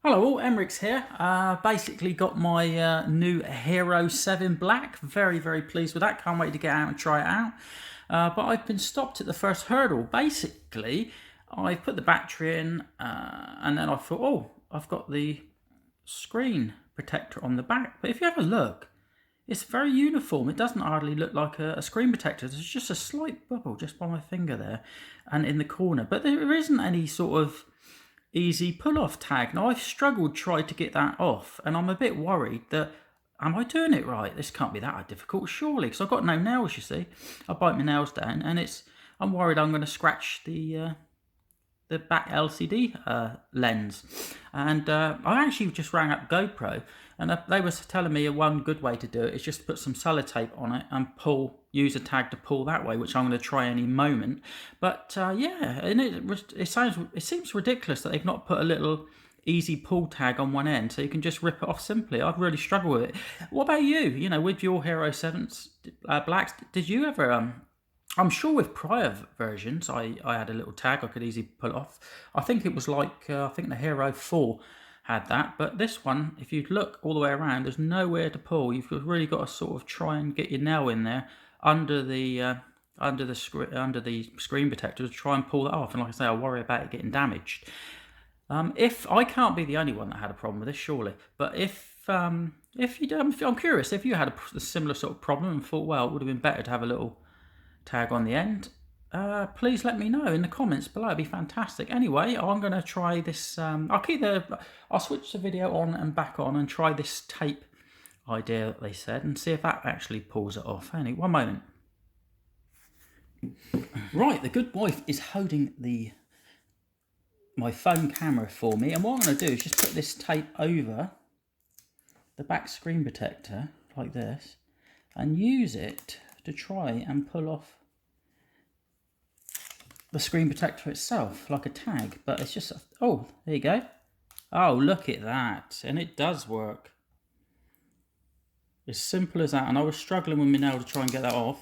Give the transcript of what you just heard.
Hello all, Emmerich's here. Basically got my new Hero 7 Black. Very pleased with that. Can't wait to get out and try it out. But I've been stopped at the first hurdle. Basically, I put the battery in and then I thought, oh, I've got the screen protector on the back. But if you have a look, it's very uniform. It doesn't hardly look like a screen protector. There's just a slight bubble just by my finger there and in the corner. But there isn't any sort of easy pull-off tag. Now I've struggled tried to get that off, and I'm a bit worried that, am I doing it right? This can't be that difficult surely, because I've got no nails, you see. I bite my nails down and I'm worried I'm going to scratch the back LCD lens. And I actually just rang up GoPro, and they were telling me one good way to do it is just to put some sellotape on it and use a tag to pull that way, which I'm going to try any moment. But yeah, and it seems ridiculous that they've not put a little easy pull tag on one end so you can just rip it off simply. I'd really struggle with it. What about you? You know, with your Hero 7s Blacks, did you ever I'm sure with prior versions, I had a little tag I could easily pull off. I think it was like, I think the Hero 4 had that. But this one, if you look all the way around, there's nowhere to pull. You've really got to sort of try and get your nail in there under the screen protector to try and pull that off. And like I say, I worry about it getting damaged. If I can't be the only one that had a problem with this, surely. But if you do, I'm curious if you had a similar sort of problem and thought, well, it would have been better to have a little tag on the end, please let me know in the comments below. It'd be fantastic. Anyway, I'm going to try this. I'll switch the video on and back on and try this tape idea that they said and see if that actually pulls it off. Anyway, one moment. Right, the good wife is holding my phone camera for me, and what I'm going to do is just put this tape over the back screen protector like this and use it to try and pull off the screen protector itself like a tag. But it's just, oh, there you go. Oh, look at that. And it does work. As simple as that. And I was struggling with my nail to try and get that off.